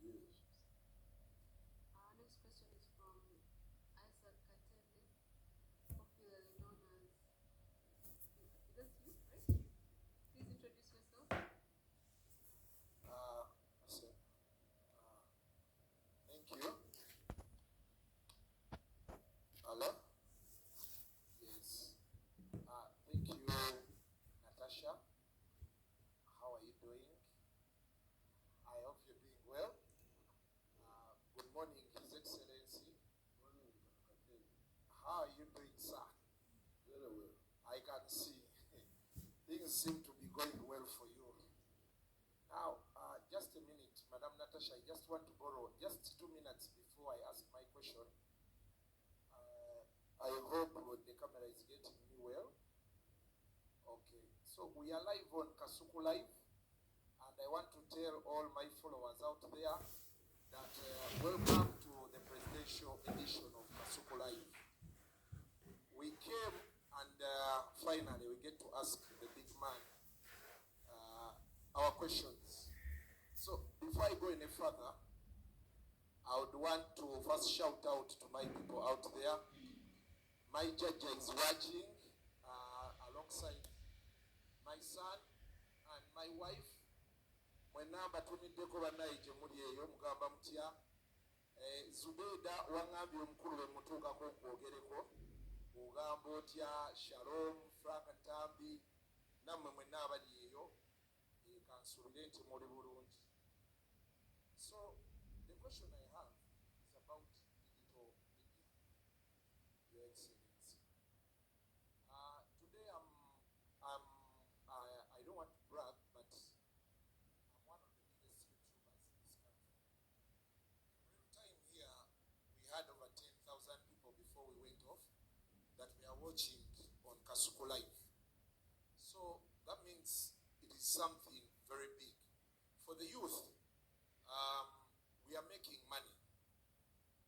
Yes. Our next question is from popularly known as. That's you, right? Please introduce yourself. So, thank you. Hello? Yes. Thank you, Natasha. How are you doing? I hope you're doing well. Good morning, His Excellency. Morning, Captain. How are you doing, sir? Very well. I can see things seem to be going well for you. Now, just a minute, Madam Natasha, I just want to borrow just 2 minutes before I ask my question. I hope the camera is getting me well. Okay, so we are live on KASUKU Live, and I want to tell all my followers out there that welcome to the presidential edition of KASUKU Live. We came and finally we get to ask the big man our questions. So before I go any further, I would want to first shout out to my people out there. My JAJJA is watching alongside my son and my wife. Mwenamba tumideko banayi gye muli eyo mugamba mutya Zubeda wangambye omukulu we mutuukako okwogereko ogamba otya Shalom Frank Ntambi nammwe mwenna abali eyo kansuubire nti muli bulungi. So the question I have is about digital media, Your Excellency. Today I don't want to brag, but I'm one of the biggest YouTubers in this country. Real time here, we had over 10,000 people before we went off that we are watching on KASUKU Live. So that means it is something very big. For the youth, we are making money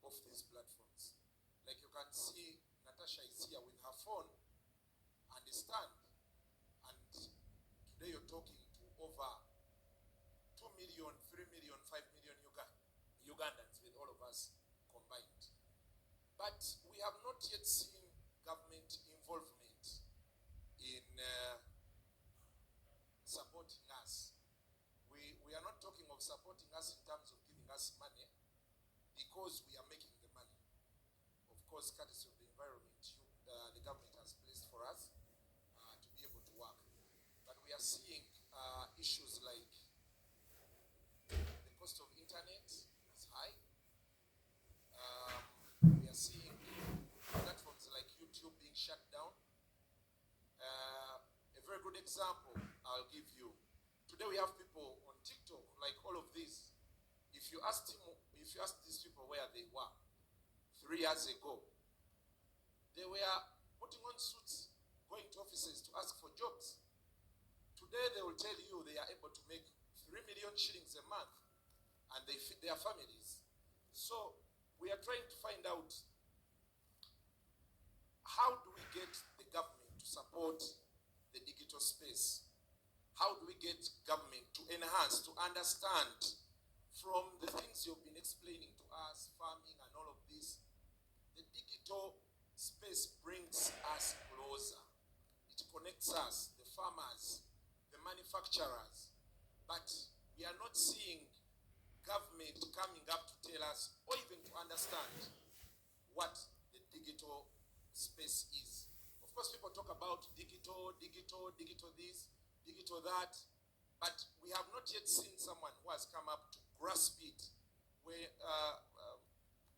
off these platforms. Like you can see, Natasha is here with her phone and a stand. And today you're talking to over 2 million, 3 million, 5 million Ugandans with all of us combined. But we have not yet seen government involvement in supporting us. We are not talking of supporting us in terms of giving us money because we are making the money. Of course, courtesy of the environment the government has placed for us to be able to work. But we are seeing issues like the cost of internet is high. We are seeing platforms like YouTube being shut down. A very good example I'll give you. Today we have people on TikTok, like all of these. If you ask these people where they were 3 years ago, they were putting on suits, going to offices to ask for jobs. Today they will tell you they are able to make 3 million shillings a month and they feed their families. So we are trying to find out how do we get the government to support the digital space? How do we get government to enhance, to understand from the things you've been explaining to us, farming and all of this? The digital space brings us closer. It connects us, the farmers, the manufacturers. But we are not seeing government coming up to tell us or even to understand what the digital space is. Of course, people talk about digital this, digital that, but we have not yet seen someone who has come up to grasp it. Where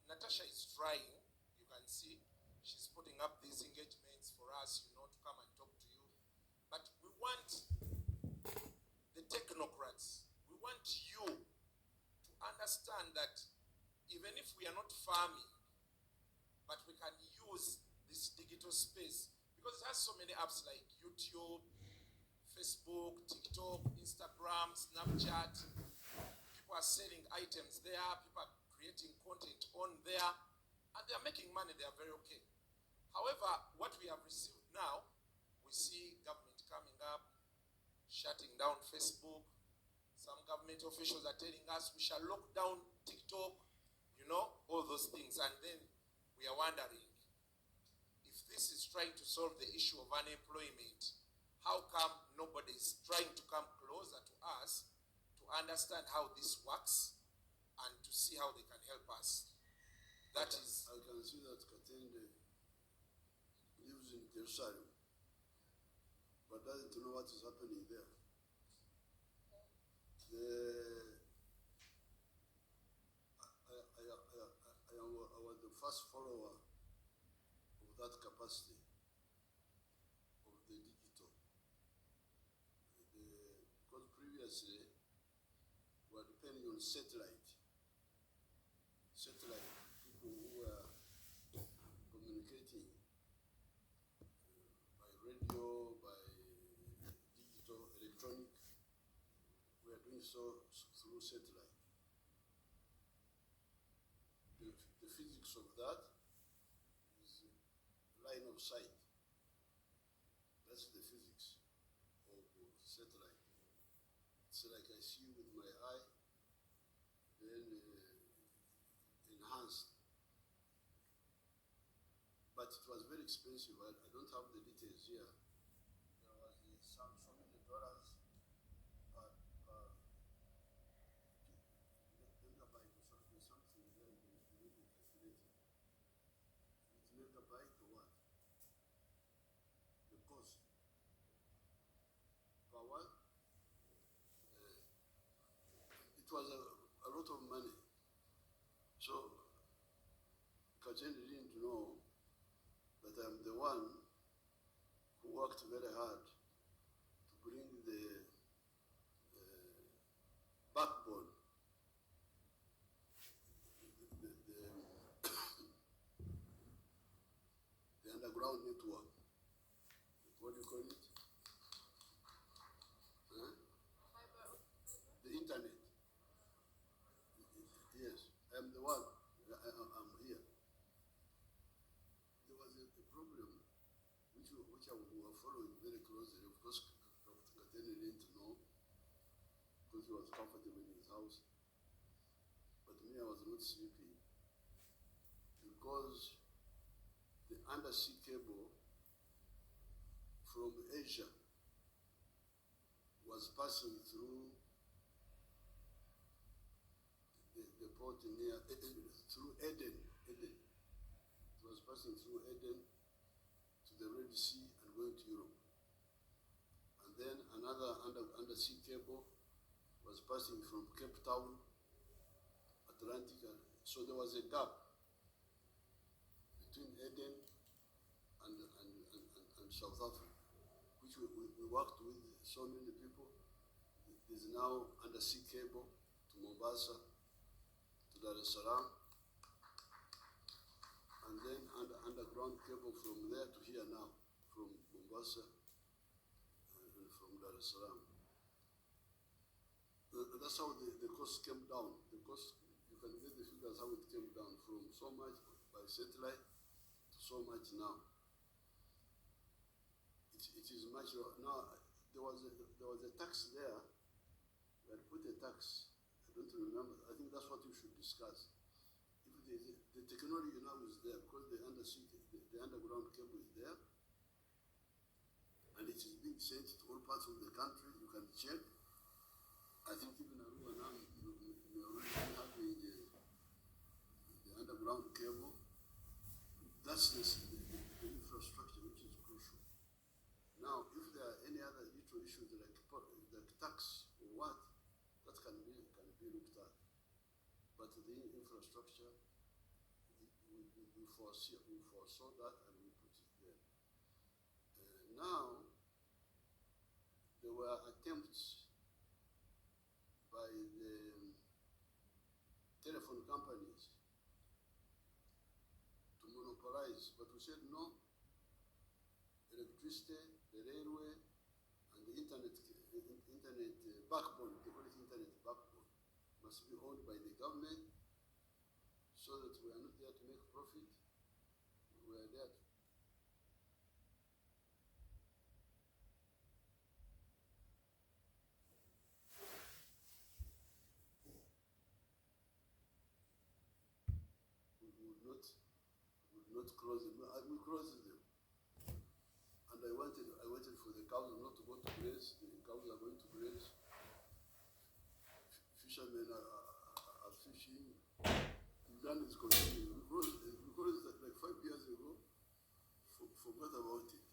Natasha is trying, you can see, she's putting up these engagements for us, to come and talk to you. But we want the technocrats, we want you to understand that even if we are not farming, but we can use this digital space because it has so many apps like YouTube, Facebook, TikTok, Instagram, Snapchat. People are selling items there, people are creating content on there, and they are making money, they are very okay. However, what we have received now, we see government coming up, shutting down Facebook, Some government officials are telling us we shall lock down TikTok, all those things. And then we are wondering, if this is trying to solve the issue of unemployment, how come nobody is trying to come closer to us to understand how this works and to see how they can help us? That is... I can see that Katende lives in Jerusalem, but doesn't know what is happening there. I was the first follower of that capacity of the digital. Because previously we were depending on satellite. People who were communicating by radio, by digital, electronic. We are doing so through satellite. The physics of that is line of sight. That's the physics of satellite. It's like I see with my eye, then enhanced. But it was very expensive. I don't have the details here. There was so many dollars per megabyte or something. There's something there you need to calculate it. It's megabyte or what? The cost per what? It was a lot of money. So Kajeni didn't know that I'm the one who worked very hard to bring the backbone, the underground network. What do you call it? Huh? The internet. Yes, I'm the one. I'm here. There was a problem which we were following very closely. Of course, Dr. Katene didn't know because he was comfortable in his house. But me, I was not sleeping because the undersea cable from Asia was passing through the port near through Eden. It was passing through Eden to the Red Sea and going to Europe. And then another undersea cable was passing from Cape Town, Atlantic. So there was a gap between Eden and South Africa, which we worked with so many people. There's now undersea cable to Mombasa, to Dar es Salaam, and then underground cable from there to here now, from Mombasa and from Dar es Salaam. That's how the cost came down. The cost, you can get the figures how it came down from so much by satellite to so much now. It is much now. There was a tax there. We had put a tax. I don't remember. I think that's what we should discuss. If the technology now is there because the underground cable is there, and it is being sent to all parts of the country. You can check. I think even Arua now we already have the underground cable. That's the infrastructure which is crucial. Now, if there are any other little issues like tax or what, that can be looked at. But the infrastructure, we foresaw that and we put it there. Now, there were attempts by the telephone companies to monopolize, but we said no. Electricity, the railway, and the internet backbone, they call it internet backbone, must be owned by the government so that we are not there to make profit. We are there to not close them. We closed them. And I waited for the cows not to go to graze. The cows are going to graze. Fishermen are fishing. Land is continuing. We closed that like 5 years ago. Forgot about it.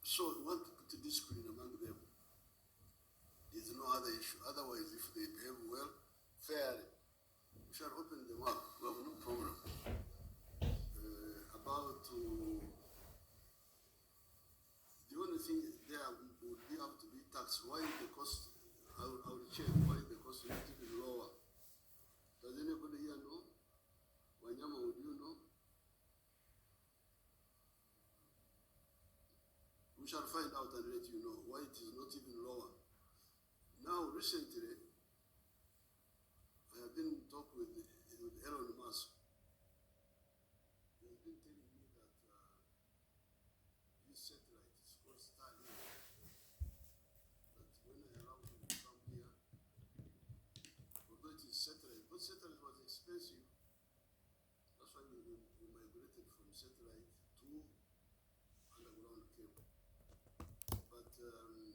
So we want to put a discipline among them. There's no other issue. Otherwise, if they behave well, fairly, we shall open them up. We have no problem. The only thing there would be have to be taxed. Why is the cost? I will check why the cost is not even lower. Does anybody here know? Wanyama, would you know? We shall find out and let you know why it is not even lower. Now, recently, I have been in talk with Elon Musk. He has been telling me that his satellite is called Starlink. That when I allow him to come here, although it is satellite, but satellite was expensive. That's why we migrated from satellite to underground cable. But